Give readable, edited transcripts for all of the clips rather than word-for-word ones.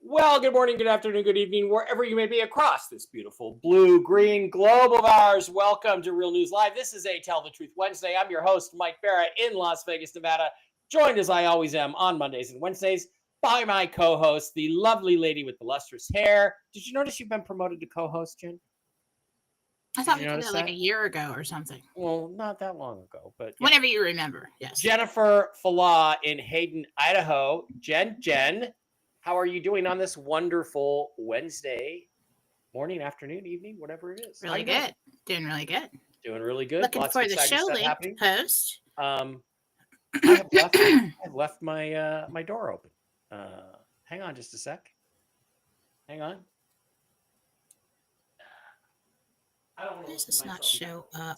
Well, good morning, good afternoon, good evening, wherever you may be across this beautiful blue-green globe of ours. Welcome to Real News Live. This is a Tell the Truth Wednesday. I'm your host, Mike Barrett, in Las Vegas, Nevada, joined as I always am on Mondays and Wednesdays by my co-host, the lovely lady with the lustrous hair. Did you notice you've been promoted to co-host, Jen? I thought we did that like a year ago or something. Well, not that long ago, but yeah. Whenever you remember, yes. Jennifer Fallaw in Hayden, Idaho. Jen, how are you doing on this wonderful Wednesday morning, afternoon, evening, whatever it is? Really good. Doing really good. Doing really good. Looking Lots for of the exciting show stuff link happening. post. I've left my door open. Hang on just a sec. Hang on. I don't know. Why does this not show up?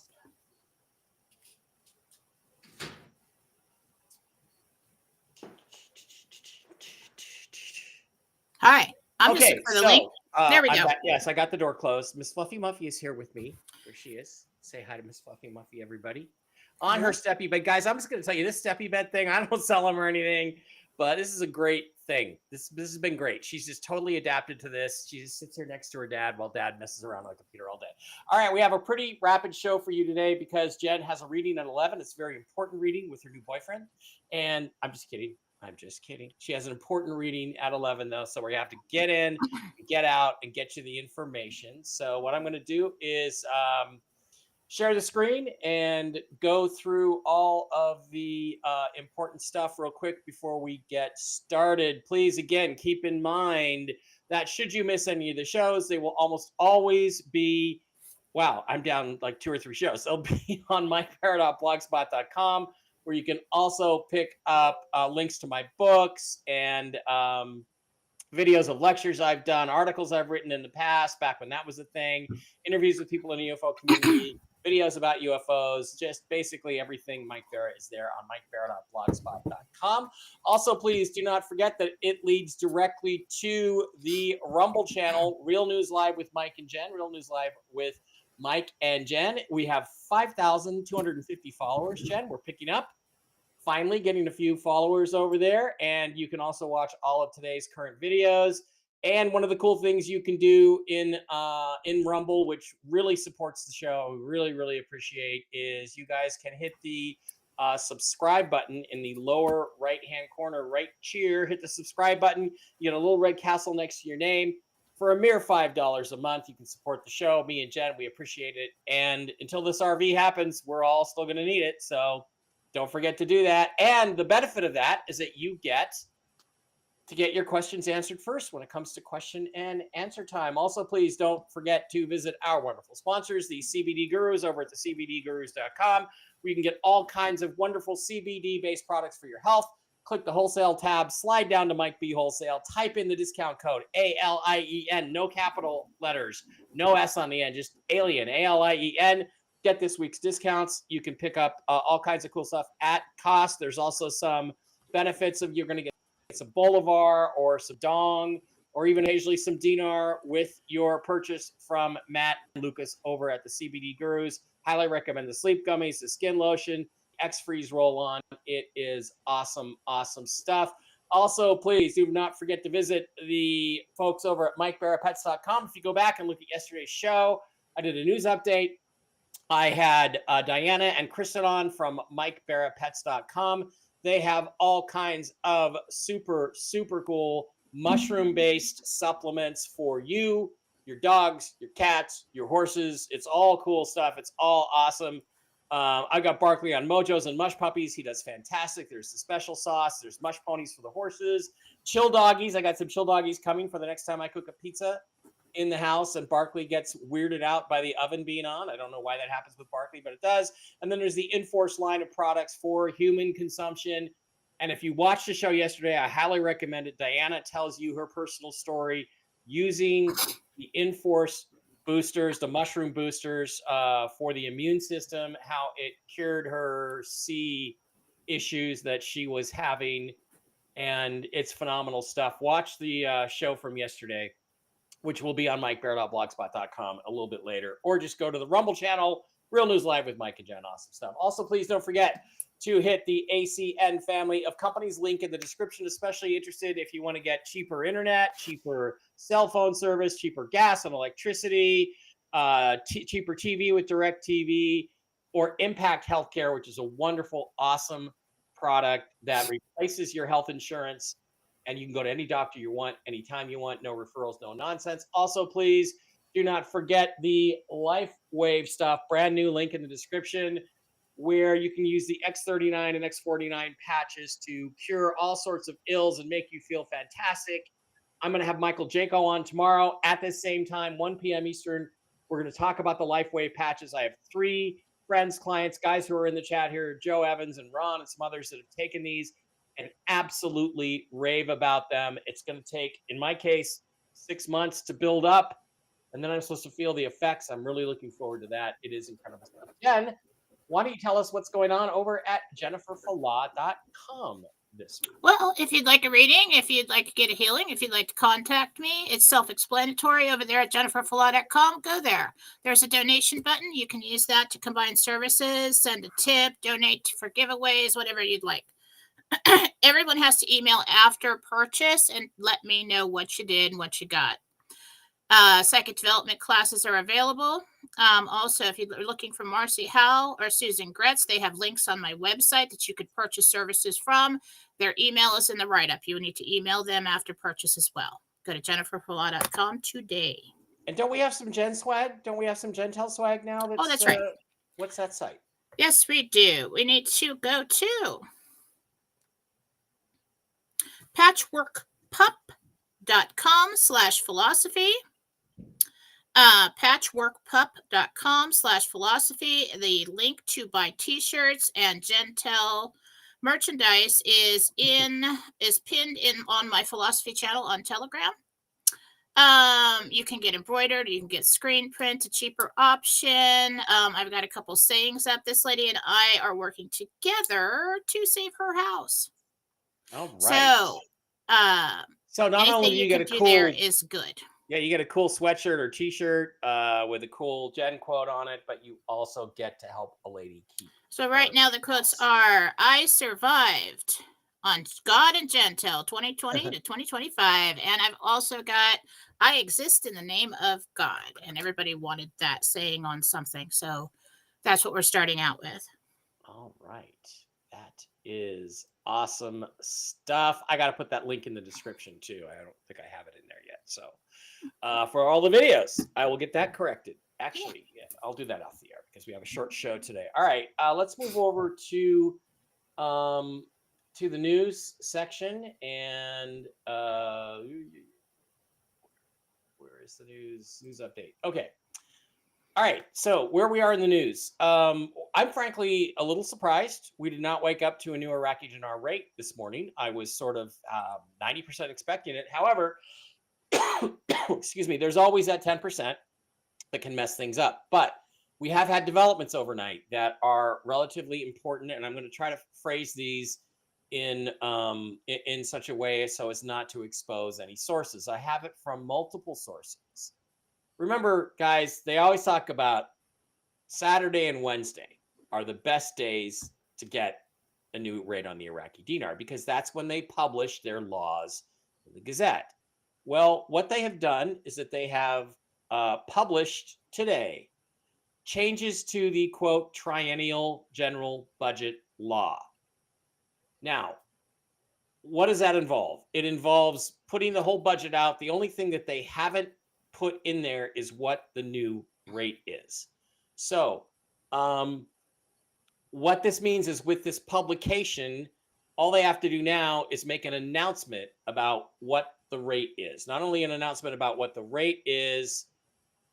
All right. I'm just looking for the link. There we go. Yes, I got the door closed. Miss Fluffy Muffy is here with me. There she is. Say hi to Miss Fluffy Muffy, everybody. On her steppy bed. Guys, I'm just going to tell you, this steppy bed thing, I don't sell them or anything, but this is a great thing. This has been great. She's just totally adapted to this. She just sits here next to her dad while dad messes around on the computer all day. All right, we have a pretty rapid show for you today because Jen has a reading at 11. It's a very important reading with her new boyfriend. And I'm just kidding. She has an important reading at 11, though, so we have to get in, get out, and get you the information. So what I'm going to do is share the screen and go through all of the important stuff real quick before we get started. Please, again, keep in mind that should you miss any of the shows, they will almost always be, wow, I'm down like 2 or 3 shows. They'll be on mikebarrett.blogspot.com, where you can also pick up links to my books and videos of lectures I've done, articles I've written in the past, back when that was a thing, interviews with people in the UFO community, videos about UFOs, just basically everything Mike Barrett is there on mikebarrett.blogspot.com. Also, please do not forget that it leads directly to the Rumble channel, Real News Live with Mike and Jen, Real News Live with Mike and Jen. We have 5,250 followers, Jen. We're picking up. Finally getting a few followers over there. And you can also watch all of today's current videos. And one of the cool things you can do in Rumble, which really supports the show, we really, really appreciate, is you guys can hit the subscribe button in the lower right-hand corner, right cheer. Hit the subscribe button. You get a little red castle next to your name. For a mere $5 a month, you can support the show. Me and Jen, we appreciate it. And until this RV happens, we're all still going to need it. So don't forget to do that. And the benefit of that is that you get to get your questions answered first when it comes to question and answer time. Also, please don't forget to visit our wonderful sponsors, the CBD Gurus, over at the CBDGurus.com, where you can get all kinds of wonderful CBD-based products for your health. Click the wholesale tab, slide down to Mike B Wholesale, type in the discount code ALIEN, no capital letters, no S on the end, just alien, ALIEN. Get this week's discounts. You can pick up all kinds of cool stuff at cost. There's also some benefits of you're going to get some Bolivar or some Dong or even occasionally some Dinar with your purchase from Matt and Lucas over at the CBD Gurus. Highly recommend the sleep gummies, the skin lotion, X-Freeze roll-on. It is awesome, awesome stuff. Also, please do not forget to visit the folks over at MikeBarrettPets.com. If you go back and look at yesterday's show, I did a news update. I had Diana and Kristen on from MikeBarrettPets.com. They have all kinds of super, super cool mushroom-based supplements for you, your dogs, your cats, your horses. It's all cool stuff. It's all awesome. I got Barkley on Mojos and Mush Puppies. He does fantastic. There's the special sauce. There's Mush Ponies for the horses. Chill Doggies. I got some Chill Doggies coming for the next time I cook a pizza in the house and Barkley gets weirded out by the oven being on. I don't know why that happens with Barkley, but it does. And then there's the Enforce line of products for human consumption. And if you watched the show yesterday, I highly recommend it. Diana tells you her personal story using the Enforce boosters, the mushroom boosters for the immune system, how it cured her C issues that she was having. And it's phenomenal stuff. Watch the show from yesterday, which will be on mikebarrett.blogspot.com a little bit later, or just go to the Rumble channel, Real News Live with Mike and Jen. Awesome stuff. Also, please don't forget to hit the ACN family of companies. Link in the description, especially interested if you want to get cheaper internet, cheaper cell phone service, cheaper gas and electricity, cheaper TV with DirecTV, or Impact Healthcare, which is a wonderful, awesome product that replaces your health insurance. And you can go to any doctor you want, anytime you want, no referrals, no nonsense. Also, please do not forget the Lifewave stuff, brand new, link in the description, where you can use the X39 and X49 patches to cure all sorts of ills and make you feel fantastic. I'm going to have Michael Janko on tomorrow at the same time, 1 p.m. Eastern. We're going to talk about the Lifewave patches. I have 3 friends, clients, guys who are in the chat here, Joe Evans and Ron and some others that have taken these and absolutely rave about them. It's going to take, in my case, 6 months to build up, and then I'm supposed to feel the effects. I'm really looking forward to that. It is incredible stuff. Jen, why don't you tell us what's going on over at jenniferfallah.com this week? Well, if you'd like a reading, if you'd like to get a healing, if you'd like to contact me, it's self-explanatory over there at jenniferfallah.com. Go there. There's a donation button. You can use that to combine services, send a tip, donate for giveaways, whatever you'd like. Everyone has to email after purchase and let me know what you did and what you got. Psychic development classes are available. Also, if you're looking for Marcy Howell or Susan Gretz, they have links on my website that you could purchase services from. Their email is in the write-up. You need to email them after purchase as well. Go to jenniferfallah.com today. And don't we have some Gen swag? Don't we have some Gentel swag now? That's right. What's that site? Yes, we do. We need to go to patchworkpup.com/philosophy. Patchworkpup.com/philosophy. The link to buy t-shirts and Gentel merchandise is pinned in on my philosophy channel on Telegram. You can get embroidered, you can get screen print, a cheaper option. I've got a couple sayings up. This lady and I are working together to save her house. All right. So not only you get a cool, there is good. Yeah, you get a cool sweatshirt or t-shirt with a cool Jen quote on it, but you also get to help a lady keep. So right now the quotes are: I survived on God and Gentel 2020 to 2025. And I've also got, I exist in the name of God. And everybody wanted that saying on something. So that's what we're starting out with. All right. That is awesome stuff. I got to put that link in the description too. I don't think I have it in there yet. So for all the videos, I will get that corrected. Actually, yeah, I'll do that off the air because we have a short show today. All right. Let's move over to the news section. And where is the news update? Okay. All right. So where we are in the news, I'm frankly a little surprised. We did not wake up to a new Iraqi dinar rate this morning. I was sort of 90% expecting it. However, excuse me, there's always that 10% that can mess things up. But we have had developments overnight that are relatively important, and I'm going to try to phrase these in such a way so as not to expose any sources. I have it from multiple sources. Remember, guys, they always talk about Saturday and Wednesday are the best days to get a new rate on the Iraqi dinar because that's when they publish their laws in the Gazette. Well, what they have done is that they have published today changes to the, quote, triennial general budget law. Now, what does that involve? It involves putting the whole budget out. The only thing that they haven't put in there is what the new rate is. So what this means is with this publication, all they have to do now is make an announcement about what the rate is. Not only an announcement about what the rate is,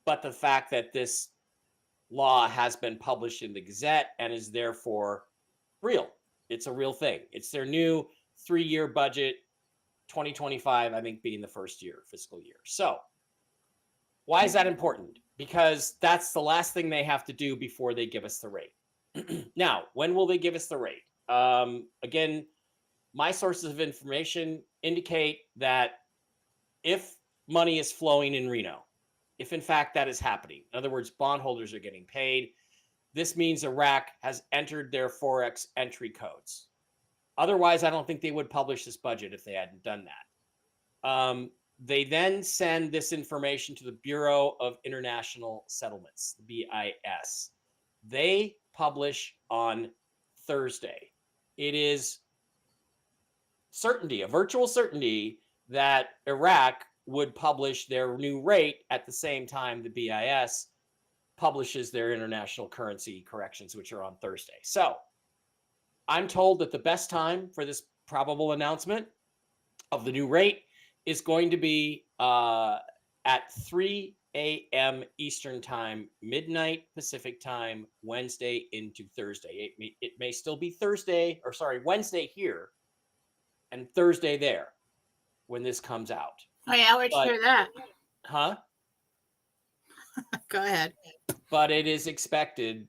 but the fact that this law has been published in the Gazette and is therefore real. It's a real thing. It's their new 3-year budget, 2025, I think, being the first year, fiscal year. So why is that important? Because that's the last thing they have to do before they give us the rate. Now, when will they give us the rate? Again, my sources of information indicate that if money is flowing in Reno, if in fact that is happening, in other words, bondholders are getting paid, this means Iraq has entered their Forex entry codes. Otherwise, I don't think they would publish this budget if they hadn't done that. They then send this information to the Bureau of International Settlements, the BIS. They publish on Thursday. It is certainty, a virtual certainty, that Iraq would publish their new rate at the same time the BIS publishes their international currency corrections, which are on Thursday. So I'm told that the best time for this probable announcement of the new rate is going to be at 3 a.m. Eastern time, midnight Pacific time, Wednesday into Thursday. It may still be Wednesday here and Thursday there when this comes out. Oh yeah, where'd you hear that? Huh? Go ahead. But it is expected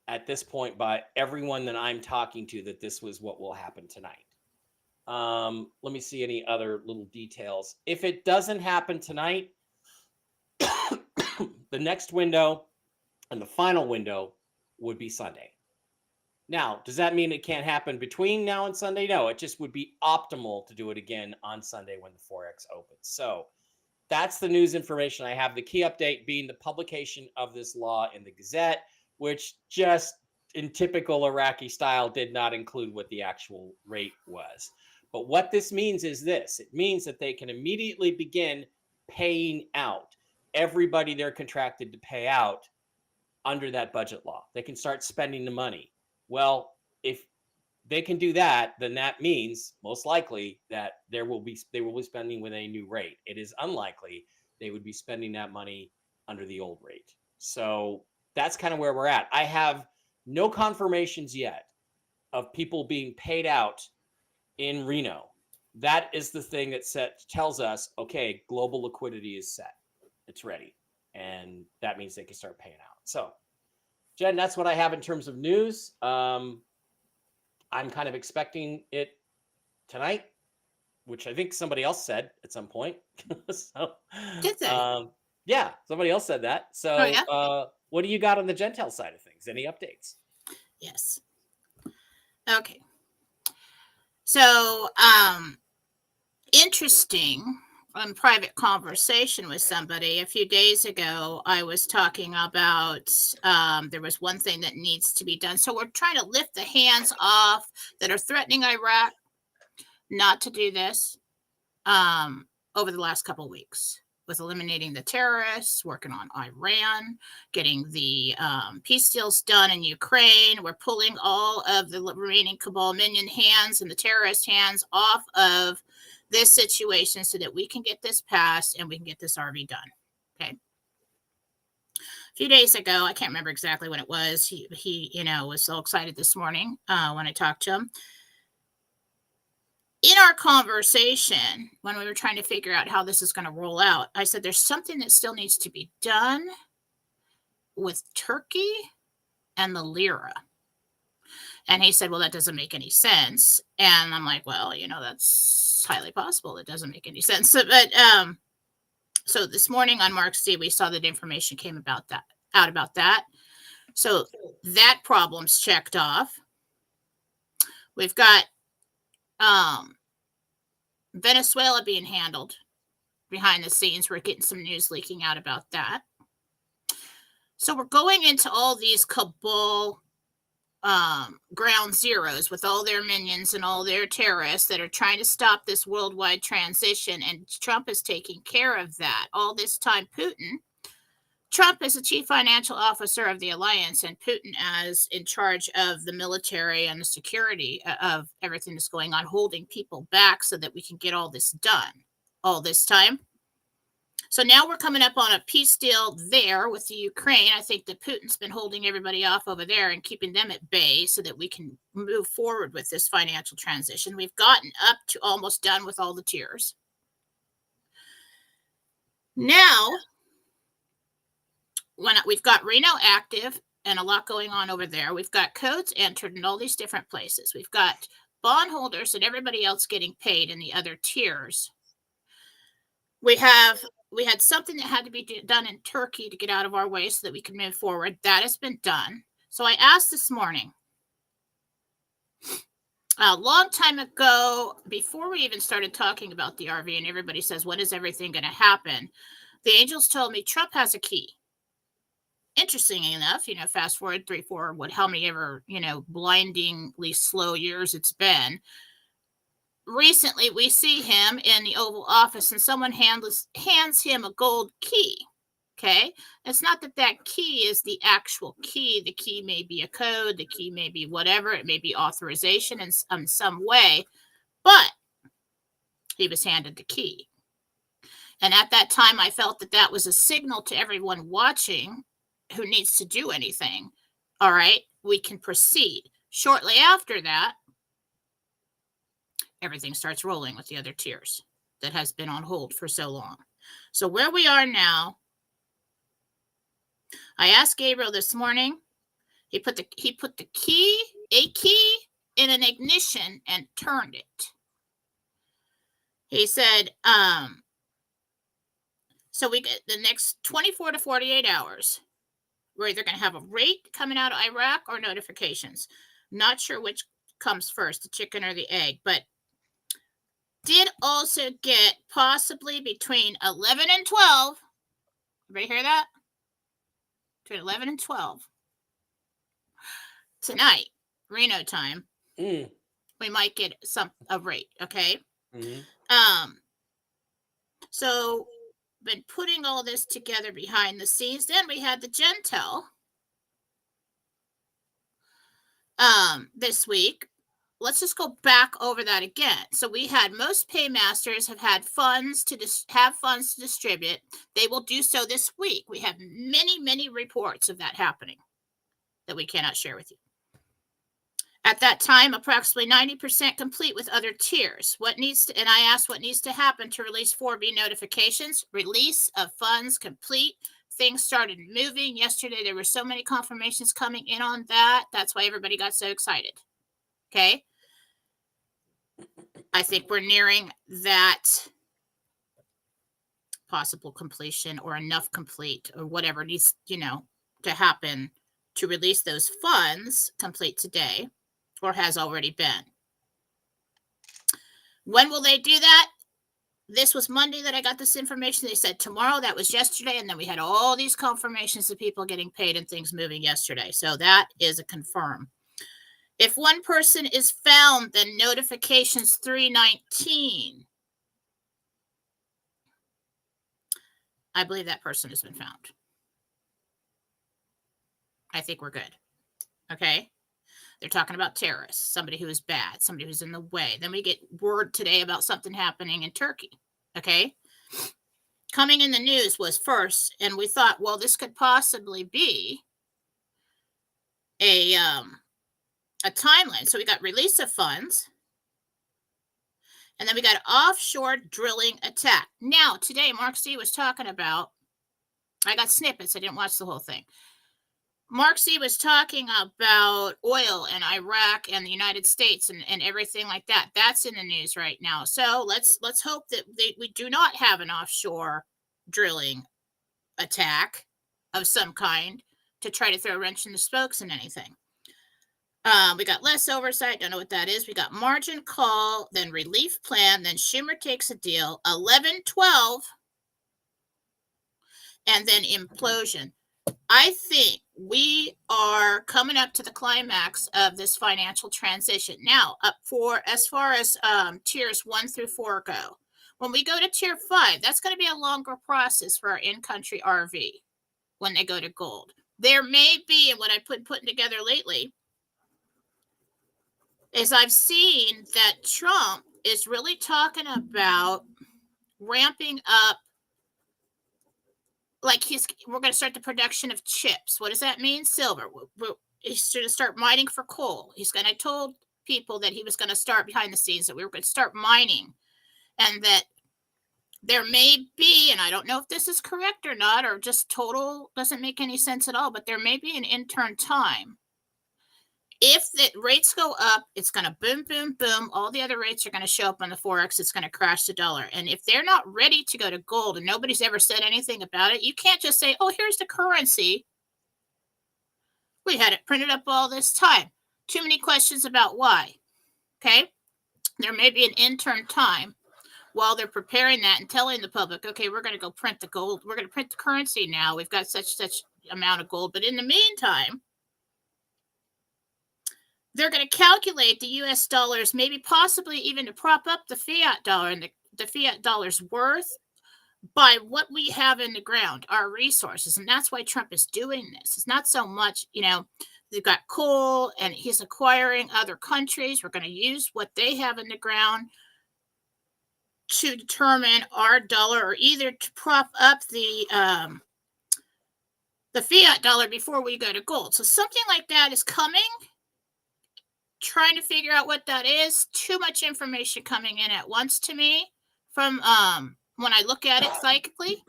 at this point by everyone that I'm talking to that this was what will happen tonight. Let me see any other little details. If it doesn't happen tonight, the next window and the final window would be Sunday. Now, does that mean it can't happen between now and Sunday? No, it just would be optimal to do it again on Sunday when the Forex opens. So that's the news information I have. The key update being the publication of this law in the Gazette, which just in typical Iraqi style did not include what the actual rate was. But what this means is this. It means that they can immediately begin paying out everybody they're contracted to pay out under that budget law. They can start spending the money. Well, if they can do that, then that means most likely that they will be spending with a new rate. It is unlikely they would be spending that money under the old rate. So that's kind of where we're at. I have no confirmations yet of people being paid out in Reno. That is the thing that tells us, okay, global liquidity is set. It's ready. And that means they can start paying out. So, Jen, that's what I have in terms of news. I'm kind of expecting it tonight, which I think somebody else said at some point. So, Did they? Yeah, somebody else said that. So, Oh, yeah? What do you got on the Gentel side of things? Any updates? Yes. Okay. So, interesting. On private conversation with somebody a few days ago, I was talking about there was one thing that needs to be done. So we're trying to lift the hands off that are threatening Iraq not to do this over the last couple of weeks, with eliminating the terrorists, working on Iran, getting the peace deals done in Ukraine. We're pulling all of the remaining cabal minion hands and the terrorist hands off of this situation so that we can get this passed and we can get this RV done. Okay. A few days ago, I can't remember exactly when it was. He was so excited this morning when I talked to him. In our conversation, when we were trying to figure out how this is going to roll out, I said there's something that still needs to be done with Turkey and the lira. And he said, well, that doesn't make any sense. And I'm like, well, that's highly possible. It doesn't make any sense. But so this morning on Mark's D, we saw that information came about that. So that problem's checked off. We've got Venezuela being handled behind the scenes. We're getting some news leaking out about that. So we're going into all these cabal ground zeros with all their minions and all their terrorists that are trying to stop this worldwide transition. And Trump is taking care of that. All this time, Trump is the chief financial officer of the alliance, and Putin as in charge of the military and the security of everything that's going on, holding people back so that we can get all this done all this time. So now we're coming up on a peace deal there with the Ukraine. I think that Putin's been holding everybody off over there and keeping them at bay so that we can move forward with this financial transition. We've gotten up to almost done with all the tiers. Now, when we've got Reno active and a lot going on over there, we've got codes entered in all these different places. We've got bondholders and everybody else getting paid in the other tiers. We had something that had to be done in Turkey to get out of our way so that we can move forward. That has been done. So I asked this morning, a long time ago, before we even started talking about the RV, and everybody says, when is everything going to happen? The angels told me Trump has a key. Interestingly enough, fast forward 3, 4, how many ever, blindingly slow years it's been. Recently, we see him in the Oval Office and someone hands him a gold key. Okay. It's not that key is the actual key. The key may be a code. The key may be whatever. It may be authorization in some way, but he was handed the key. And at that time, I felt that was a signal to everyone watching who needs to do anything. All right, we can proceed. Shortly after that, everything starts rolling with the other tiers that has been on hold for so long. So where we are now, I asked Gabriel this morning. He put the key in an ignition and turned it. He said, so we get the next 24 to 48 hours. We're either going to have a rate coming out of Iraq or notifications. Not sure which comes first, the chicken or the egg, but did also get possibly between 11 and 12. Everybody hear that? Between 11 and 12. Tonight, Reno time, we might get a rate, okay? So been putting all this together behind the scenes. Then we had the Gentel this week. Let's just go back over that again. So we had most paymasters have had funds to distribute. They will do so this week. We have many reports of that happening that we cannot share with you. At that time, approximately 90% complete with other tiers. And I asked what needs to happen to release 4B notifications. Release of funds complete. Things started moving. Yesterday, there were so many confirmations coming in on that. That's why everybody got so excited. Okay. I think we're nearing that possible completion or enough complete or whatever needs, to happen to release those funds complete today. Or has already been. When will they do that? This was Monday that I got this information. They said tomorrow. That was yesterday. And then we had all these confirmations of people getting paid and things moving yesterday. So that is a confirm. If one person is found, then notifications 319. I believe that person has been found. I think we're good. Okay. They're talking about terrorists, somebody who is bad, somebody who's in the way. Then we get word today about something happening in Turkey. Okay. Coming in the news was first, and we thought, well, this could possibly be a timeline. So we got release of funds, and then we got offshore drilling attack. Now, today, Mark C was talking about, I got snippets. I didn't watch the whole thing. Mark C was talking about oil and Iraq and the United States and everything like that. That's in the news right now. So let's hope that we do not have an offshore drilling attack of some kind to try to throw a wrench in the spokes and anything. We got less oversight. Don't know what that is. We got margin call, then relief plan, then Schumer takes a deal, 11-12, and then implosion. I think we are coming up to the climax of this financial transition. Now, as far as tiers 1 through 4 go, when we go to tier 5, that's going to be a longer process for our in-country RV when they go to gold. There may be, and what I've been putting together lately, is I've seen that Trump is really talking about ramping up. Like we're going to start the production of chips. What does that mean? Silver. He's going to start mining for coal. I told people that he was going to start behind the scenes, that we were going to start mining, and that there may be, and I don't know if this is correct or not, or just total doesn't make any sense at all, but there may be an intern time. If the rates go up, it's going to boom, boom, boom. All the other rates are going to show up on the Forex. It's going to crash the dollar. And if they're not ready to go to gold and nobody's ever said anything about it, you can't just say, oh, here's the currency. We had it printed up all this time. Too many questions about why. Okay. There may be an interim time while they're preparing that and telling the public, okay, we're going to go print the gold. We're going to print the currency now. We've got such amount of gold. But in the meantime, they're going to calculate the US dollars, maybe possibly even to prop up the fiat dollar and the fiat dollar's worth by what we have in the ground, our resources. And that's why Trump is doing this. It's not so much, they've got coal and he's acquiring other countries. We're going to use what they have in the ground to determine our dollar, or either to prop up the fiat dollar before we go to gold. So something like that is coming. Trying to figure out what that is. Too much information coming in at once to me from when I look at it psychically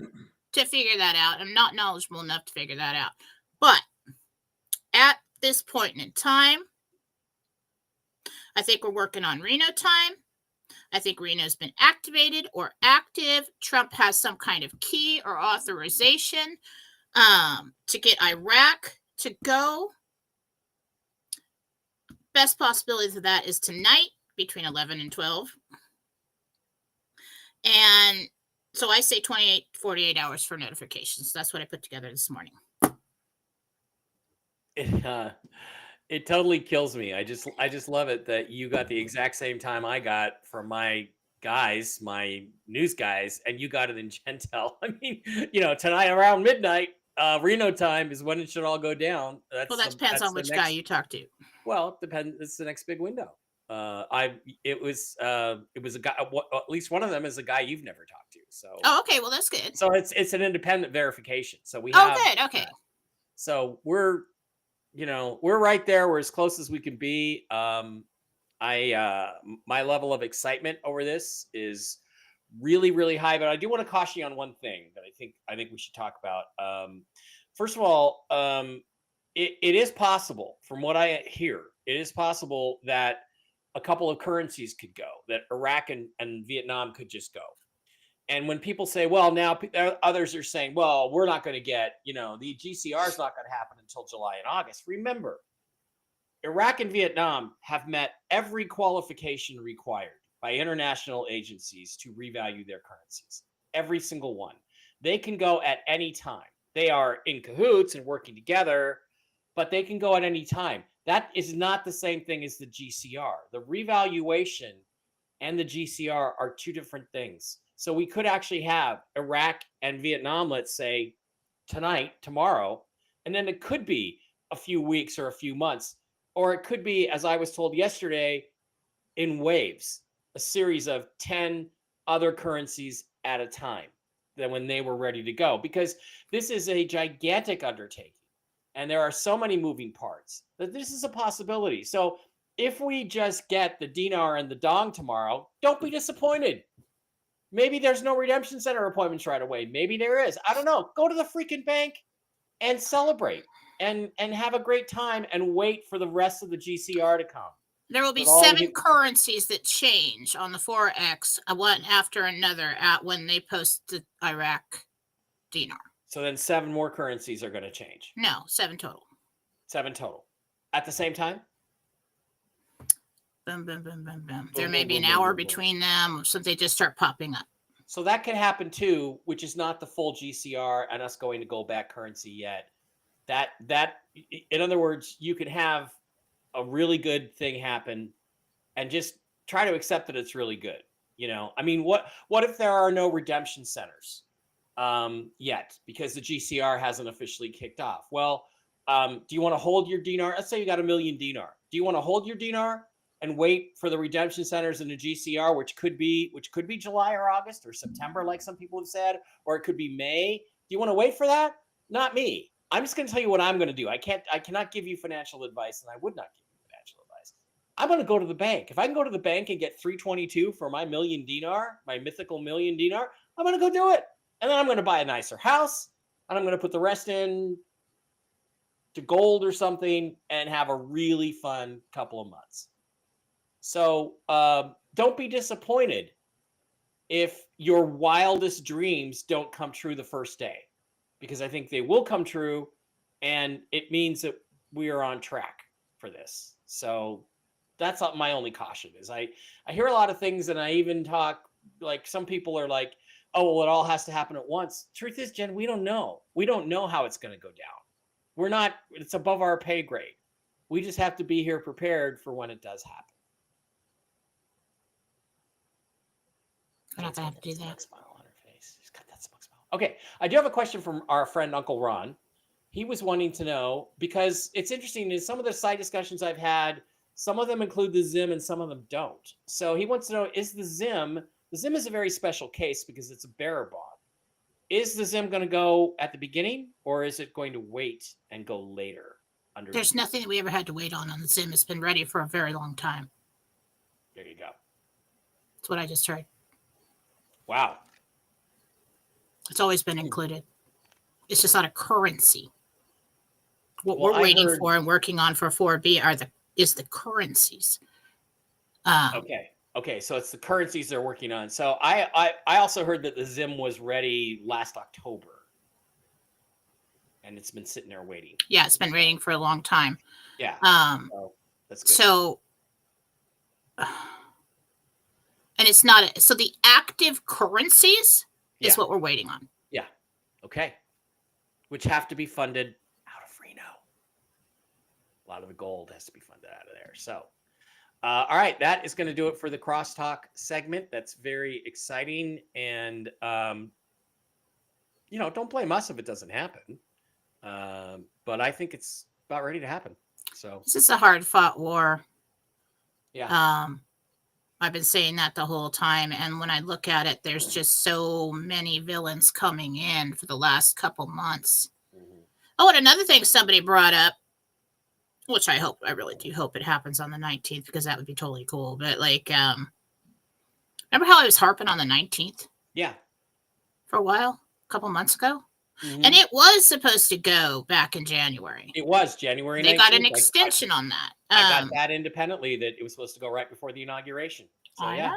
to figure that out. I'm not knowledgeable enough to figure that out. But at this point in time, I think we're working on Reno time. I think Reno's been activated or active. Trump has some kind of key or authorization to get Iraq to go. Best possibilities of that is tonight between 11 and 12. And so I say 48 hours for notifications. That's what I put together this morning. It totally kills me. I just love it that you got the exact same time I got from my guys, my news guys, and you got it in Gentel. I mean, tonight around midnight, Reno time is when it should all go down. That depends on which guy you talk to. Well, it depends. It's the next big window. It was a guy. At least one of them is a guy you've never talked to. So. Oh, okay. Well, that's good. So it's an independent verification. So we. Oh, good. Okay. So we're right there. We're as close as we can be. My level of excitement over this is really, really high. But I do want to caution you on one thing that I think we should talk about. First of all, it is possible, from what I hear, it is possible that a couple of currencies could go, that Iraq and Vietnam could just go. And when people say, well, now others are saying, well, we're not going to get, the GCR is not going to happen until July and August. Remember, Iraq and Vietnam have met every qualification required by international agencies to revalue their currencies. Every single one. They can go at any time. They are in cahoots and working together, but they can go at any time. That is not the same thing as the GCR. The revaluation and the GCR are two different things. So we could actually have Iraq and Vietnam, let's say, tonight, tomorrow, and then it could be a few weeks or a few months, or it could be, as I was told yesterday, in waves, a series of 10 other currencies at a time than when they were ready to go, because this is a gigantic undertaking. And there are so many moving parts that this is a possibility. So if we just get the dinar and the dong tomorrow, don't be disappointed. Maybe there's no redemption center appointments right away. Maybe there is. I don't know. Go to the freaking bank and celebrate and have a great time and wait for the rest of the GCR to come. There will be 7 currencies that change on the Forex, one after another, when they post the Iraq dinar. So then 7 more currencies are going to change. No, 7 total. 7 total. At the same time? Boom, boom, boom, boom, boom. There may be an hour between them, so they just start popping up. So that could happen too, which is not the full GCR and us going to gold-backed currency yet. That, in other words, you could have a really good thing happen and just try to accept that it's really good. I mean, what if there are no redemption centers yet because the GCR hasn't officially kicked off? Well, do you want to hold your dinar? Let's say you got $1 million dinar. Do you want to hold your dinar and wait for the redemption centers in the GCR, which could be July or August or September, like some people have said, or it could be May? Do you want to wait for that? Not me. I'm just going to tell you what I'm going to do. I cannot give you financial advice, and I would not give you financial advice. I'm going to go to the bank. If I can go to the bank and get 322 for my million dinar, my mythical million dinar, I'm going to go do it. And then I'm going to buy a nicer house, and I'm going to put the rest in to gold or something and have a really fun couple of months. So don't be disappointed if your wildest dreams don't come true the first day, because I think they will come true, and it means that we are on track for this. So that's not my only caution is I hear a lot of things, and I even talk, like, some people are like, oh, well, it all has to happen at once. Truth is, Jen, we don't know. We don't know how it's going to go down. It's above our pay grade. We just have to be here prepared for when it does happen. We're not going to have to do that. Smile on her face. She's got that smug smile. Okay, I do have a question from our friend Uncle Ron. He was wanting to know, because it's interesting, in some of the side discussions I've had, some of them include the Zim and some of them don't. So he wants to know, is the Zim is a very special case because it's a bearer bond. Is the Zim going to go at the beginning, or is it going to wait and go later? There's nothing that we ever had to wait on the Zim. It's been ready for a very long time. There you go. That's what I just heard. Wow. It's always been included. It's just not a currency. What we're waiting for and working on for 4B is the currencies. Okay. So it's the currencies they're working on. So I also heard that the Zim was ready last October, and it's been sitting there waiting. Yeah, it's been waiting for a long time. Yeah. So that's good. So, and it's not so the active currencies is what we're waiting on. Yeah. Okay. Which have to be funded out of Reno. A lot of the gold has to be funded out of there. So, all right, that is going to do it for the crosstalk segment. That's very exciting, and don't blame us if it doesn't happen. But I think it's about ready to happen. So this is a hard-fought war. Yeah. I've been saying that the whole time, and when I look at it, there's just so many villains coming in for the last couple months. Mm-hmm. Oh, and another thing somebody brought up, which I really do hope it happens on the 19th, because that would be totally cool. But remember how I was harping on the 19th? Yeah. For a while, a couple months ago. Mm-hmm. And it was supposed to go back in January. It was January 19th. They got an extension on that. I got that independently, that it was supposed to go right before the inauguration. So, I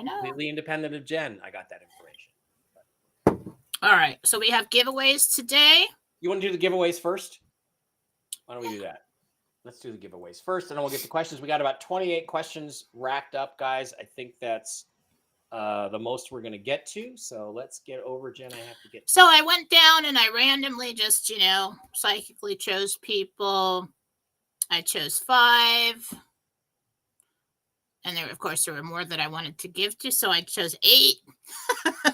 know. Completely independent of Jen, I got that information. All right. So we have giveaways today. You want to do the giveaways first? Why don't we do that? Let's do the giveaways first, and then we'll get to questions. We got about 28 questions racked up, guys. I think that's the most we're going to get to. So let's get over, Jen. I have to get. So I went down and I randomly just, psychically chose people. I chose 5. And of course, there were more that I wanted to give to. So I chose 8.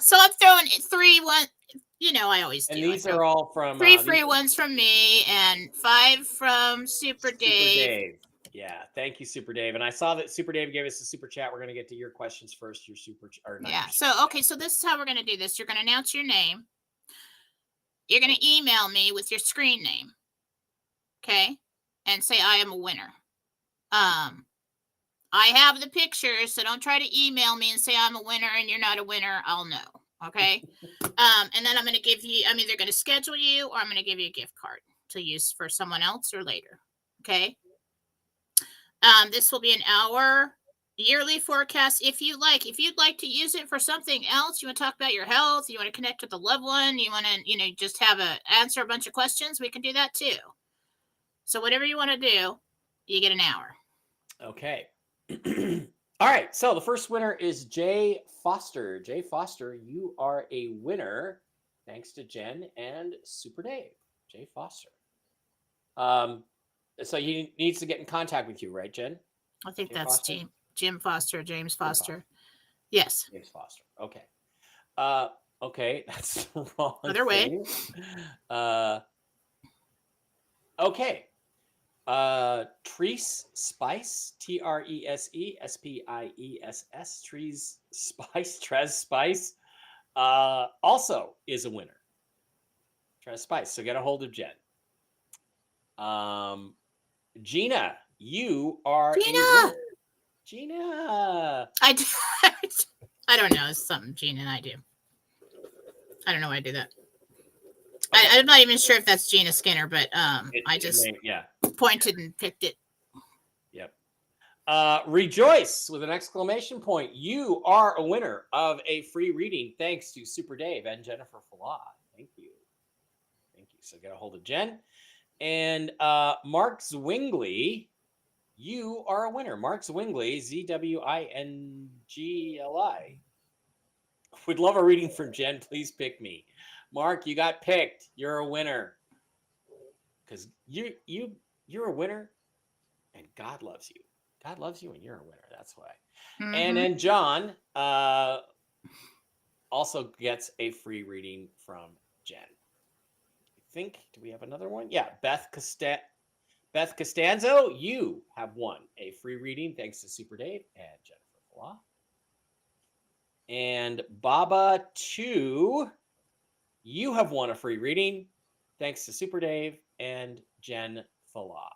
So I'm throwing 3, 1. I always do. And these are all from 3 free ones from me and 5 from Super Dave. Yeah, thank you, Super Dave. And I saw that Super Dave gave us a super chat. We're going to get to your questions first. Your super So so this is how we're going to do this. You're going to announce your name. You're going to email me with your screen name, okay, and say I am a winner. I have the pictures, so don't try to email me and say I'm a winner and you're not a winner. I'll know. Okay. And then I'm going to give you, I'm either going to schedule you or I'm going to give you a gift card to use for someone else or later. Okay. This will be an hour yearly forecast. If you'd like to use it for something else, you want to talk about your health, you want to connect with a loved one, you want to, just have answer a bunch of questions, we can do that too. So whatever you want to do, you get an hour. Okay. All right, so the first winner is Jay Foster. Jay Foster, you are a winner, thanks to Jen and Super Dave. Jay Foster. So he needs to get in contact with you, right, Jen? I think that's Jim Foster, James Foster. Yes. James Foster. Okay. Okay, that's the wrong other way. Okay. Trees Spice, TRESE SPIESS, Trez Spice, also is a winner. Trez Spice. So get a hold of Jen. Gina, you are a winner. Gina. I don't know. It's something Gina and I do. I don't know why I do that. Okay. I'm not even sure if that's Gina Skinner, but I just pointed and picked it. Yep. Rejoice with an exclamation point. You are a winner of a free reading thanks to Super Dave and Jennifer Fallawsophy. Thank you. So get a hold of Jen. And Mark Zwingli, you are a winner. Mark Zwingli, Zwingli. Would love a reading from Jen. Please pick me. Mark, you got picked. You're a winner. Because you're a winner, and God loves you. God loves you, and you're a winner. That's why. Mhm. And then John also gets a free reading from Jen. I think, do we have another one? Yeah, Beth Costanzo, you have won a free reading thanks to Super Dave and Jennifer Flaw. And Baba 2, you have won a free reading thanks to Super Dave and Jen Flaw.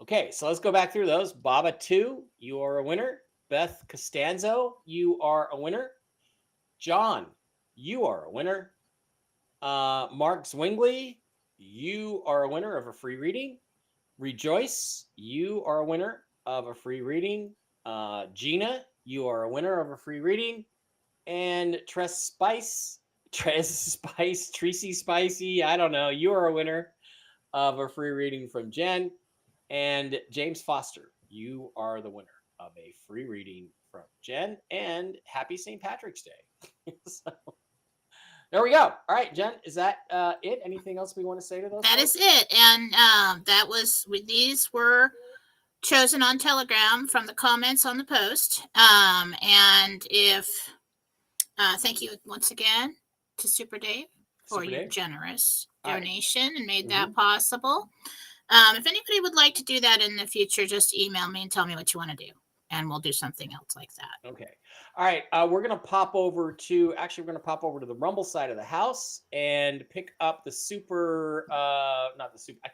Okay, so let's go back through those. Baba 2, you are a winner. Beth Costanzo, you are a winner. John, you are a winner. Mark Zwingli, you are a winner of a free reading. Rejoice, you are a winner of a free reading. Gina, you are a winner of a free reading. And Tracy Spicy, I don't know, you are a winner of a free reading from Jen. And James Foster, you are the winner of a free reading from Jen. And happy St. Patrick's Day. So, there we go. All right, Jen, is that it? Anything else we want to say to those? That is it. And these were chosen on Telegram from the comments on the post. And if thank you once again to Super Dave for your generous donation and made that possible. If anybody would like to do that in the future, just email me and tell me what you want to do, and we'll do something else like that. Okay. All right. We're going to pop over to the Rumble side of the house and pick up the I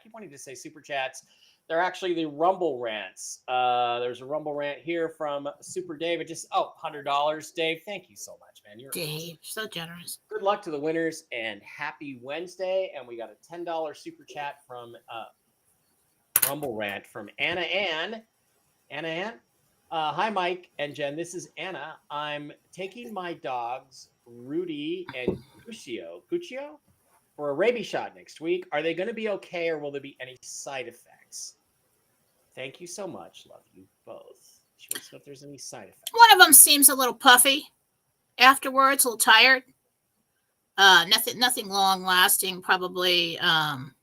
keep wanting to say super chats. They're actually the Rumble rants. There's a Rumble rant here from Super Dave. $100. Dave, thank you so much, man. You're Dave, so generous. Good luck to the winners and happy Wednesday. And we got a $10 super chat from Rumble rant from Anna Ann. Anna Ann? Hi, Mike and Jen. This is Anna. I'm taking my dogs, Rudy and Guccio, for a rabies shot next week. Are they going to be okay, or will there be any side effects? Thank you so much. Love you both. She wants to know if there's any side effects. One of them seems a little puffy afterwards, a little tired. Nothing long lasting. Probably fine.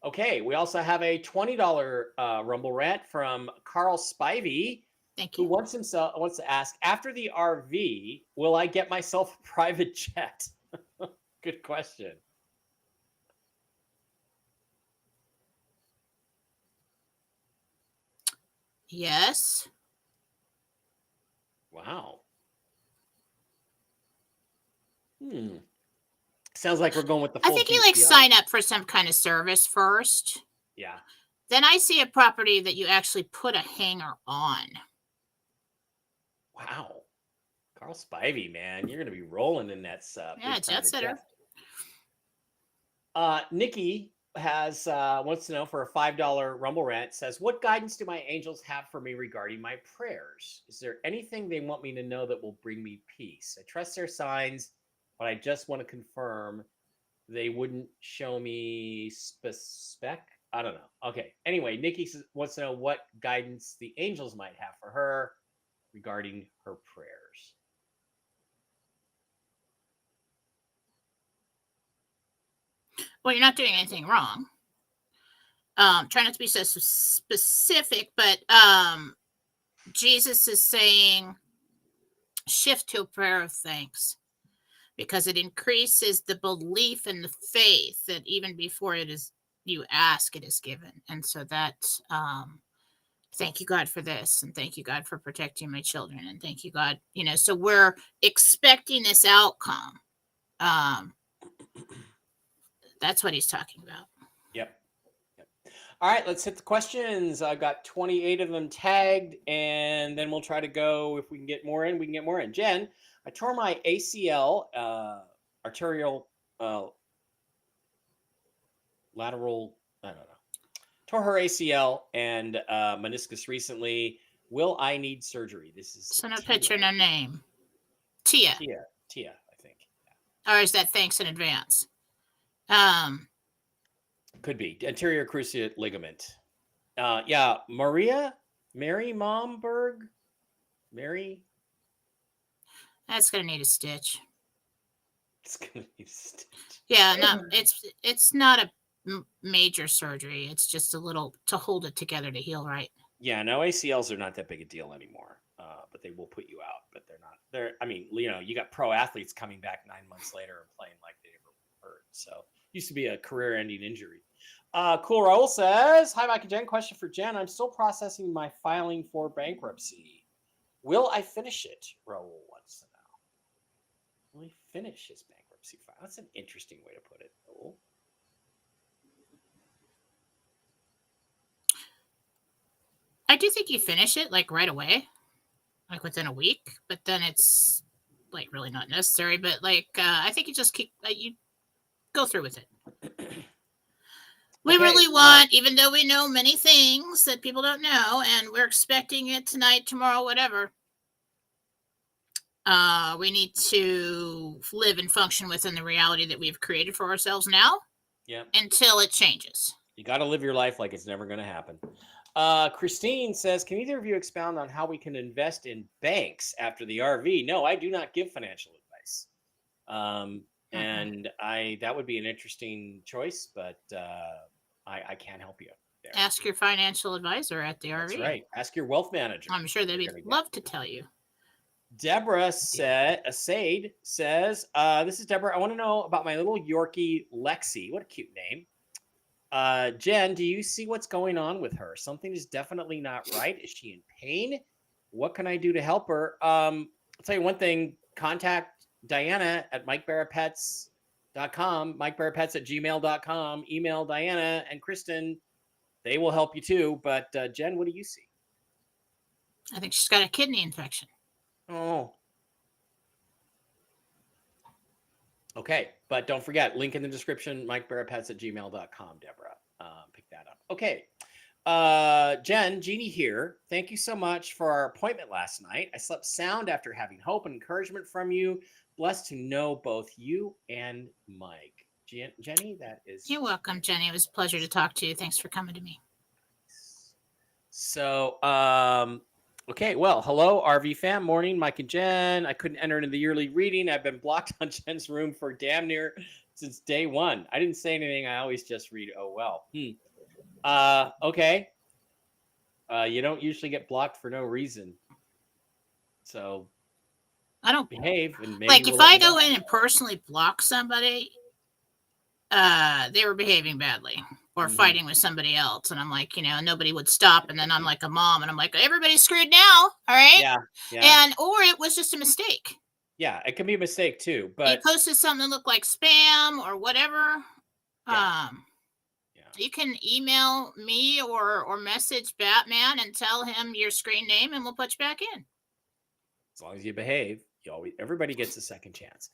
Okay, we also have a $20 Rumble rant from Carl Spivey. Thank you. Who wants to ask, after the RV, will I get myself a private jet? Good question. Yes. Wow. Sounds like we're going with the full I think you sign up for some kind of service first. Yeah. Then I see a property that you actually put a hanger on. Wow. Carl Spivey, man. You're going to be rolling in that stuff. Yeah, jet setter. Nikki wants to know for a $5 Rumble rant, says, what guidance do my angels have for me regarding my prayers? Is there anything they want me to know that will bring me peace? I trust their signs, but I just want to confirm they wouldn't show me spec. I don't know. Okay. Anyway, Nikki wants to know what guidance the angels might have for her regarding her prayers. Well, you're not doing anything wrong. Try not to be so specific, but Jesus is saying shift to a prayer of thanks, because it increases the belief and the faith that even before you ask, it is given. And so that's thank you, God, for this, and thank you, God, for protecting my children, and thank you, God. So we're expecting this outcome. That's what he's talking about. Yep. All right, let's hit the questions. I've got 28 of them tagged, and then we'll try to go. If we can get more in, we can get more in. Jen, I tore my ACL, arterial lateral, I don't know. Tore her ACL and meniscus recently. Will I need surgery? This is so no picture, no name. Tia, I think. Or is that thanks in advance? Could be anterior cruciate ligament. Mary Momberg, Mary. That's gonna need a stitch. It's gonna need a stitch. Yeah, no, it's not a major surgery. It's just a little to hold it together to heal right. Yeah, no, ACLs are not that big a deal anymore, but they will put you out. But they're not. I mean, you got pro athletes coming back 9 months later and playing like they never hurt. So used to be a career-ending injury. Cool Raul says, "Hi, Mike and Jen. Question for Jen. I'm still processing my filing for bankruptcy. Will I finish it?" Raul wants to know. Will he finish his bankruptcy file? That's an interesting way to put it, Raul. I do think you finish it like right away, like within a week, but then it's like really not necessary. But like, I think you just keep, you go through with it. We really want, even though we know many things that people don't know, and we're expecting it tonight, tomorrow, whatever, we need to live and function within the reality that we've created for ourselves now. Yeah. Until it changes. You got to live your life like it's never going to happen. Christine says, "Can either of you expound on how we can invest in banks after the RV?" No, I do not give financial advice. And that would be an interesting choice, but I can't help you there. Ask your financial advisor at the RV. That's right. Ask your wealth manager. I'm sure they'd love to tell you. Deborah said, Asade says, "This is Deborah. I want to know about my little Yorkie, Lexi." What a cute name. Jen, do you see what's going on with her? Something is definitely not right. Is she in pain? What can I do to help her? I'll tell you one thing. Contact Diana at MikeBarrettPets.com, MikeBarrettPets@gmail.com. Email Diana and Kristen. They will help you too. But Jen, what do you see? I think she's got a kidney infection. Oh. Okay, but don't forget, link in the description, MikeBarrettPets@gmail.com, Deborah. Pick that up. Okay. Jen, Jeannie here. Thank you so much for our appointment last night. I slept sound after having hope and encouragement from you. Blessed to know both you and Mike. Jenny, that is... You're welcome, Jenny. It was a pleasure to talk to you. Thanks for coming to me. So, okay, well, hello, RV fam. Morning, Mike and Jen. I couldn't enter into the yearly reading. I've been blocked on Jen's room for damn near since day one. I didn't say anything. I always just read, oh, well. Okay. You don't usually get blocked for no reason. So I don't behave. And maybe like if I go in and personally block somebody, they were behaving badly or fighting with somebody else. And I'm like, nobody would stop. And then I'm like a mom and I'm like, everybody's screwed now. All right. Yeah. Or it was just a mistake. Yeah. It can be a mistake too, but you posted something that looked like spam or whatever. Yeah. You can email me or message Batman and tell him your screen name and we'll put you back in. As long as you behave, everybody gets a second chance.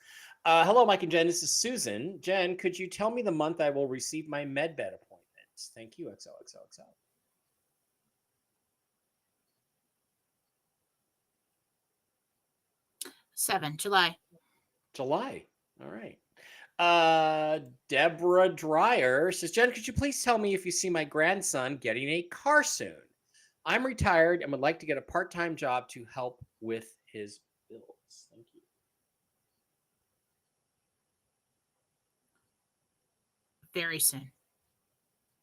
Hello, Mike and Jen. This is Susan. Jen, could you tell me the month I will receive my MedBed appointments? Thank you, XOXOXO. July. July. All right. Deborah Dreyer says, Jen, could you please tell me if you see my grandson getting a car soon? I'm retired and would like to get a part-time job to help with his bills. Thank you. Very soon.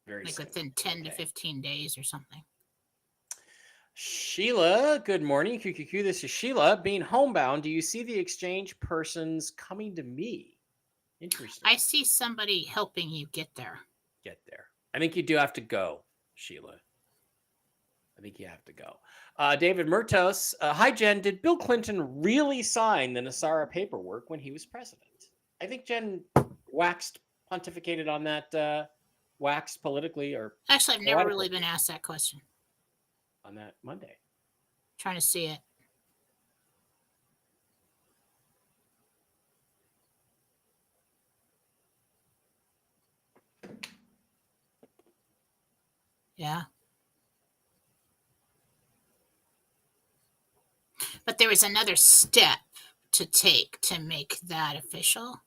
Very soon. Within 10 to 15 days or something. Sheila, good morning. QQQ, this is Sheila. Being homebound, do you see the exchange persons coming to me? Interesting. I see somebody helping you get there. I think you do have to go, Sheila. I think you have to go. David Murtos. Hi, Jen. Did Bill Clinton really sign the Nassara paperwork when he was president? I think Jen pontificated on that, waxed politically or... Actually, I've never really been asked that question. On that Monday. Trying to see it. Yeah. But there was another step to take to make that official.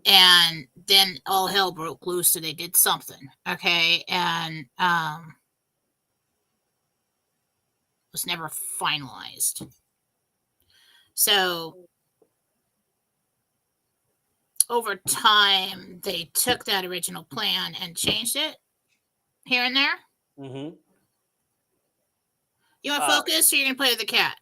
And then all hell broke loose, so they did something. Okay. And was never finalized. So over time, they took that original plan and changed it here and there. Mm-hmm. You want to focus, or you're gonna play with the cat?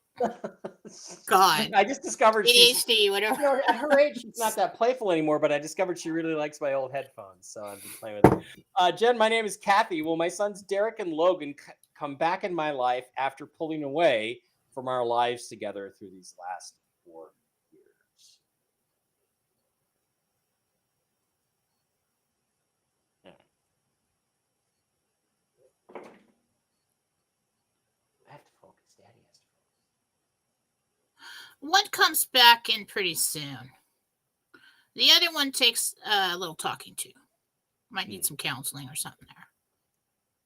God, I just discovered ADHD, whatever. at her age, she's not that playful anymore. But I discovered she really likes my old headphones, so I've been playing with it. Jen, my name is Kathy. Will my sons Derek and Logan come back in my life after pulling away from our lives together through these last 4 years? Yeah. I have to focus. Daddy has to focus. One comes back in pretty soon. The other one takes a little talking to. Might need some counseling or something there.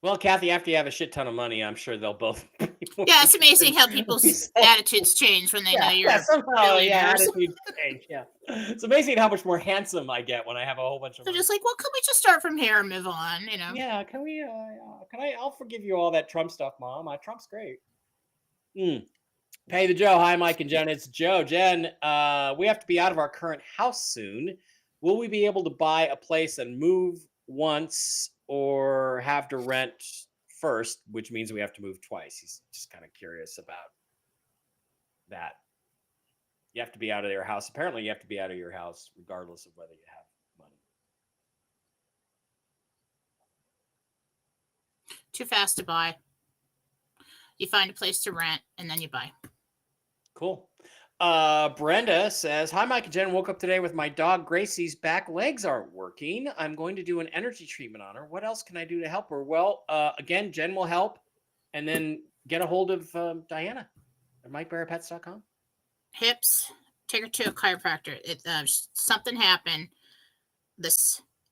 Well, Kathy, after you have a shit ton of money, I'm sure they'll both. Yeah, it's amazing how people's attitudes change when they know you're somehow, attitudes change. Yeah, it's amazing how much more handsome I get when I have a whole bunch of. They're just like, well, can we just start from here and move on? You know? Yeah, can we? I'll forgive you all that Trump stuff, Mom. Trump's great. Pay the Joe. Hi, Mike and Jen. It's Joe. Jen, we have to be out of our current house soon. Will we be able to buy a place and move once, or have to rent first, which means we have to move twice? He's just kind of curious about that. You have to be out of your house. Apparently, you have to be out of your house regardless of whether you have money. Too fast to buy. You find a place to rent, and then you buy. Cool. Brenda says, hi, Mike and Jen. Woke up today with my dog Gracie's back legs aren't working. I'm going to do an energy treatment on her. What else can I do to help her? Well, again, Jen will help. And then get a hold of Diana at MikeBarrettPets.com. Hips, take her to a chiropractor. Something happened.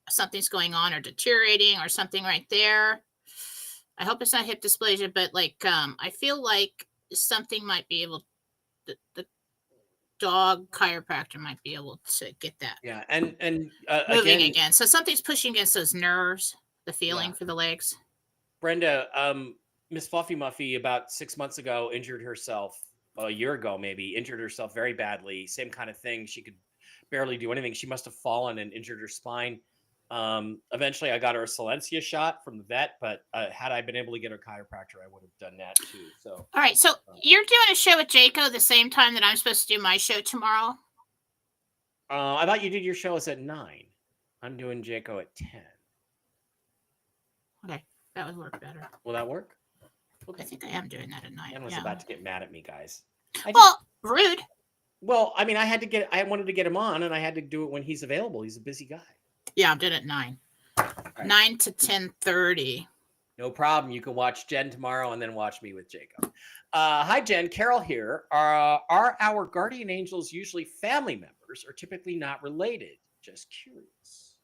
Something's going on or deteriorating or something right there. I hope it's not hip dysplasia, but I feel like something might be able. The dog chiropractor might be able to get that. Yeah, and moving again. So something's pushing against those nerves, the feeling for the legs. Brenda, Miss Fluffy Muffy about 6 months ago injured herself, a year ago maybe, injured herself very badly. Same kind of thing. She could barely do anything. She must have fallen and injured her spine. Eventually I got her a Silencia shot from the vet, but had I been able to get her chiropractor, I would have done that too. So, all right. So you're doing a show with Jaco the same time that I'm supposed to do my show tomorrow? I thought you did your shows at 9. I'm doing Jaco at 10. Okay. That would work better. Will that work? Okay. I think I am doing that at 9. Jen was about to get mad at me, guys. Rude. Well, I mean, I wanted to get him on, and I had to do it when he's available. He's a busy guy. Yeah, I'm doing it at 9. Right. 9 to 10:30. No problem. You can watch Jen tomorrow and then watch me with Jacob. Hi, Jen. Carol here. Are our guardian angels usually family members or typically not related? Just curious.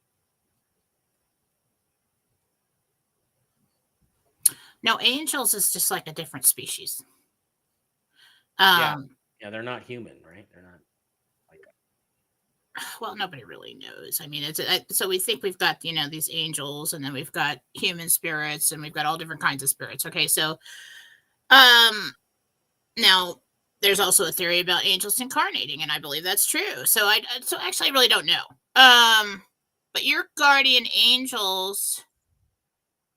No, angels is just like a different species. Yeah, they're not human, right? They're not. Well, nobody really knows. I mean, so we think we've got, these angels, and then we've got human spirits, and we've got all different kinds of spirits. Okay. So, now there's also a theory about angels incarnating, and I believe that's true. So actually I really don't know. But your guardian angels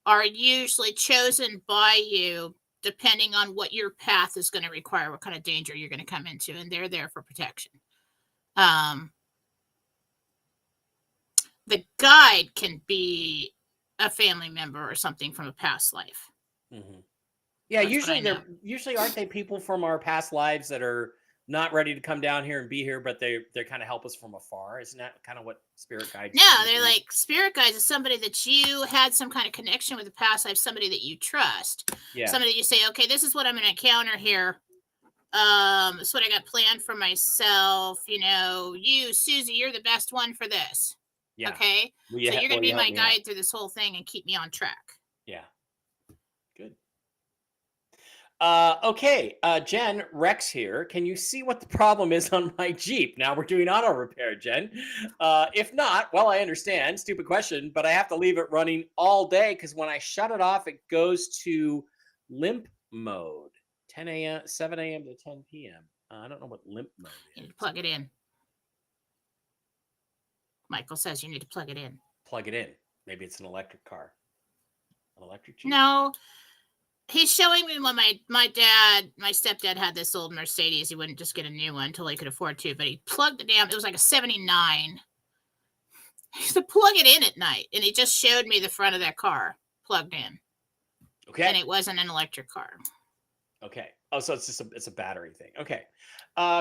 are usually chosen by you depending on what your path is going to require, what kind of danger you're going to come into, and they're there for protection. The guide can be a family member or something from a past life. Mm-hmm. Yeah, usually aren't they people from our past lives that are not ready to come down here and be here, but they kind of help us from afar? Isn't that kind of what spirit guides? No, they're like spirit guides is somebody that you had some kind of connection with the past life, somebody that you trust. Yeah. Somebody that you say, okay, this is what I'm going to encounter here. This is what I got planned for myself. You, Susie, you're the best one for this. Yeah. Okay. So you're going to be my guide through this whole thing and keep me on track. Yeah. Good. Okay, Jen, Rex here. Can you see what the problem is on my Jeep? Now we're doing auto repair, Jen. If not, well, I understand. Stupid question, but I have to leave it running all day because when I shut it off, it goes to limp mode, 10 a.m., 7 a.m. to 10 p.m. I don't know what limp mode is. You need to plug it in. Michael says you need to plug it in. Plug it in. Maybe it's an electric car. An electric Jeep? No. He's showing me when my stepdad had this old Mercedes. He wouldn't just get a new one until he could afford to, but he plugged it in. It was like a 79. He used to plug it in at night, and he just showed me the front of that car plugged in. Okay. And it wasn't an electric car. Okay. Oh, so it's just it's a battery thing. Okay.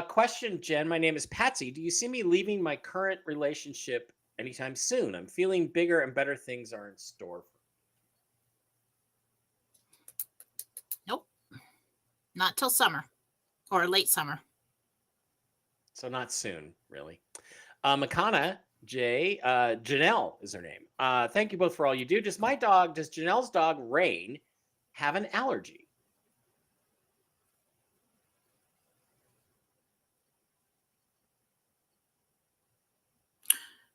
Question, Jen. My name is Patsy. Do you see me leaving my current relationship anytime soon? I'm feeling bigger and better things are in store. Nope. Not till summer or late summer. So not soon, really. Makana J. Janelle is her name. Thank you both for all you do. Does Janelle's dog Rain have an allergy?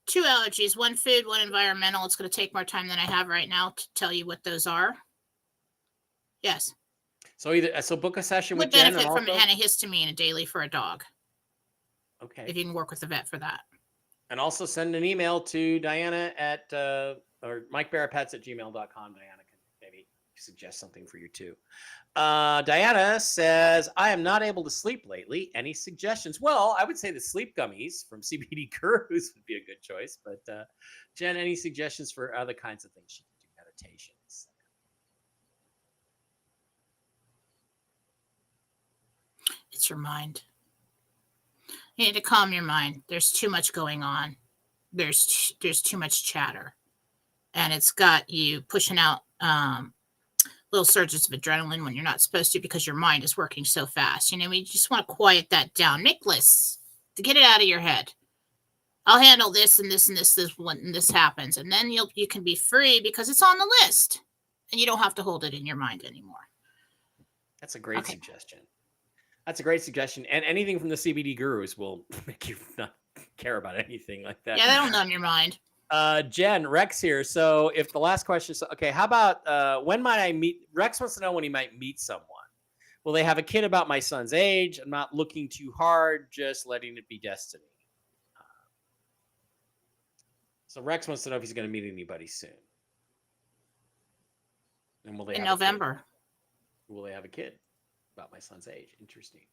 Two allergies, one food, one environmental. It's going to take more time than I have right now to tell you what those are. Yes. So book a session would with Jen. Would benefit from antihistamine daily for a dog. Okay. If you can work with the vet for that. And also send an email to Diana at or MikeBarrettPets@gmail.com. Diana can maybe suggest something for you too. Diana says, I am not able to sleep lately. Any suggestions? Well, I would say the sleep gummies from CBD Gurus would be a good choice. But Jen, any suggestions for other kinds of things she can do? Meditations. It's your mind. You need to calm your mind. There's too much going on. There's too much chatter. And it's got you pushing out little surges of adrenaline when you're not supposed to because your mind is working so fast. You just want to quiet that down. Make lists to get it out of your head. I'll handle this and this and this when this happens. And then you can be free because it's on the list. And you don't have to hold it in your mind anymore. That's a great suggestion. That's a great suggestion. And anything from the CBD Gurus will make you not care about anything like that. Yeah, they don't numb your mind. Jen, Rex here. So if the last question is, okay, how about when might I meet? Rex wants to know when he might meet someone. Will they have a kid about my son's age? I'm not looking too hard, just letting it be destiny. So Rex wants to know if he's going to meet anybody soon. And will they in November? Will they have a kid about my son's age? Interesting.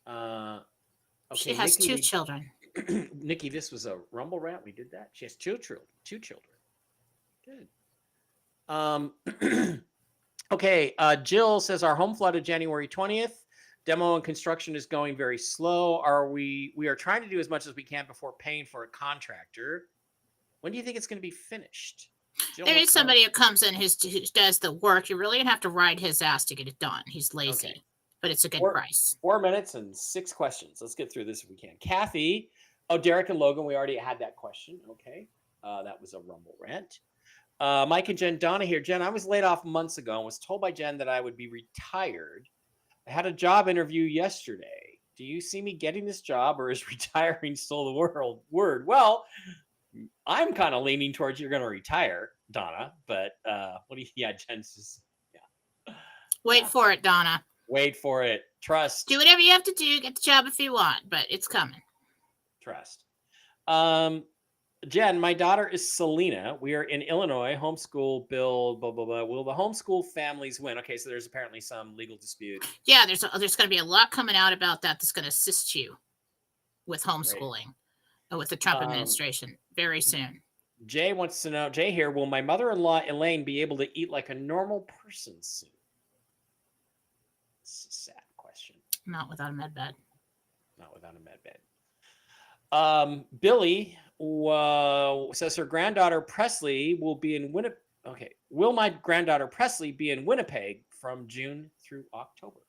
Okay, she has two children. Nikki, this was a Rumble rant. We did that. She has two children. Good. Okay. Jill says our home flooded January 20th. Demo and construction is going very slow. We are trying to do as much as we can before paying for a contractor. When do you think it's going to be finished? Jill, there is somebody who comes in who does the work. You're really going to have to ride his ass to get it done. He's lazy. Okay. But it's a good price. 4 minutes and 6 questions. Let's get through this if we can. Kathy. Oh, Derek and Logan. We already had that question. Okay. That was a Rumble rant. Mike and Jen. Donna here. Jen, I was laid off months ago and was told by Jen that I would be retired. I had a job interview yesterday. Do you see me getting this job or is retiring still the word? Well, I'm kind of leaning towards you're going to retire, Donna. But what do you? Yeah, Jen's just Wait for it, Donna. Wait for it. Trust. Do whatever you have to do. Get the job if you want, but it's coming. Trust. Jen, my daughter is Selena. We are in Illinois. Homeschool bill, blah, blah, blah. Will the homeschool families win? Okay, so there's apparently some legal dispute. Yeah, there's going to be a lot coming out about that's going to assist you with homeschooling with the Trump administration very soon. Jay wants to know, Jay here, will my mother-in-law Elaine be able to eat like a normal person soon? It's a sad question. Not without a med bed. Not without a med bed. Billy says her granddaughter Presley will be in Winnipeg. Okay. Will my granddaughter Presley be in Winnipeg from June through October?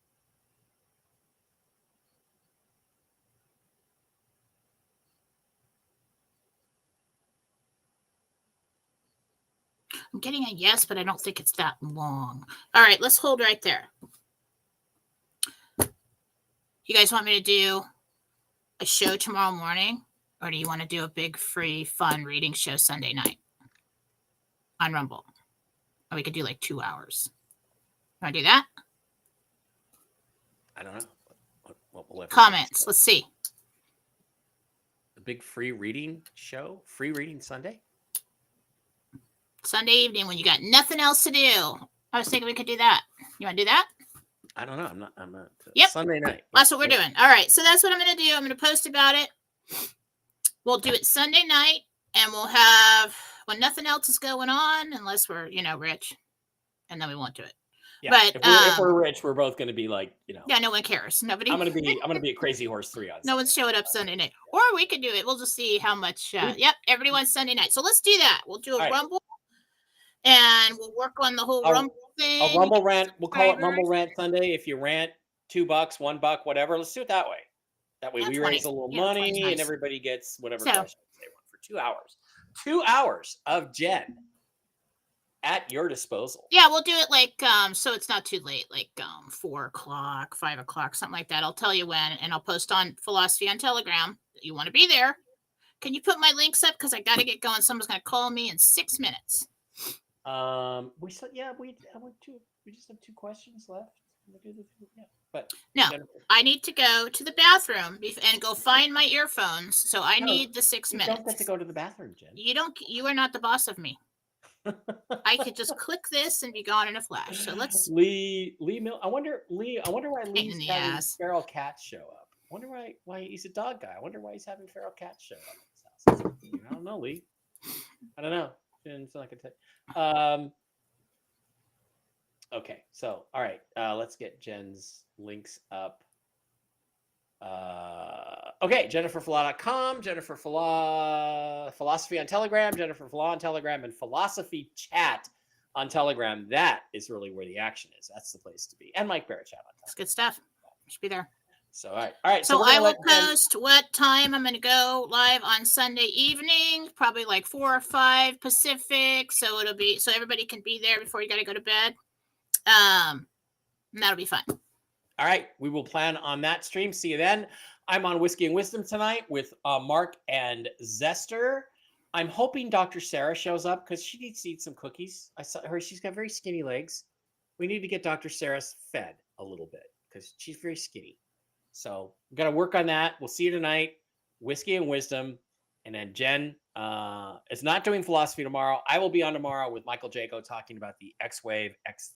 I'm getting a yes, but I don't think it's that long. All right, let's hold right there. You guys want me to do a show tomorrow morning, or do you want to do a big, free, fun reading show Sunday night on Rumble? Or we could do like 2 hours. Want to do that? I don't know. What will Comments. Let's see. The big free reading show? Free reading Sunday? Sunday evening when you got nothing else to do. I was thinking we could do that. You want to do that? I don't know. I'm not. Yep. Sunday night. That's what we're doing. All right. So that's what I'm going to do. I'm going to post about it. We'll do it Sunday night, and we'll have when nothing else is going on, unless we're, rich, and then we won't do it. Yeah. But if we're rich, we're both going to be like, Yeah, no one cares. Nobody. I'm going to be a crazy horse 3 on. No one's showing up Sunday night, or we could do it. We'll just see how much. Yep, everybody wants Sunday night, so let's do that. We'll do a Rumble, and we'll work on the whole Rumble thing. A Rumble rant. We'll call it Rumble Rant Sunday. If you rant $2, $1, whatever, let's do it that way. That way we raise a little money nice. And everybody gets whatever questions they want for 2 hours. 2 hours of Jen at your disposal. Yeah, we'll do it like so it's not too late, like 4 o'clock, 5 o'clock, something like that. I'll tell you when, and I'll post on Fallawsophy on Telegram that you want to be there. Can you put my links up? Because I got to get going. Someone's going to call me in 6 minutes. We just have 2 questions left. But no, I need to go to the bathroom and go find my earphones. So I need the 6 minutes. You don't get to go to the bathroom, Jen. You are not the boss of me. I could just click this and be gone in a flash. So let's Lee Mill. I wonder why Lee's having feral cats show up. I wonder why he's a dog guy. I wonder why he's having feral cats show up at his house. I don't know, Lee. I don't know. It's not gonna take. Okay, so all right, let's get Jen's links up. Okay, JenniferFallaw.com, Jennifer Fallaw, Fallawsophy on Telegram, Jennifer Fallaw on Telegram, and Fallawsophy Chat on Telegram. That is really where the action is. That's the place to be. And Mike Barrett Chat on Telegram. That's good stuff. Should be there. So all right. So I will post what time I'm going to go live on Sunday evening, probably like 4 or 5 Pacific. So everybody can be there before you got to go to bed. And that'll be fun. All right, we will plan on that stream. See you then. I'm on Whiskey and Wisdom tonight with Mark and Zester. I'm hoping Dr. Sarah shows up because she needs to eat some cookies. I saw her; she's got very skinny legs. We need to get Dr. Sarah fed a little bit because she's very skinny. So we've got to work on that. We'll see you tonight. Whiskey and Wisdom, and then Jen is not doing Fallawsophy tomorrow. I will be on tomorrow with Michael Jaco talking about the X-Wave X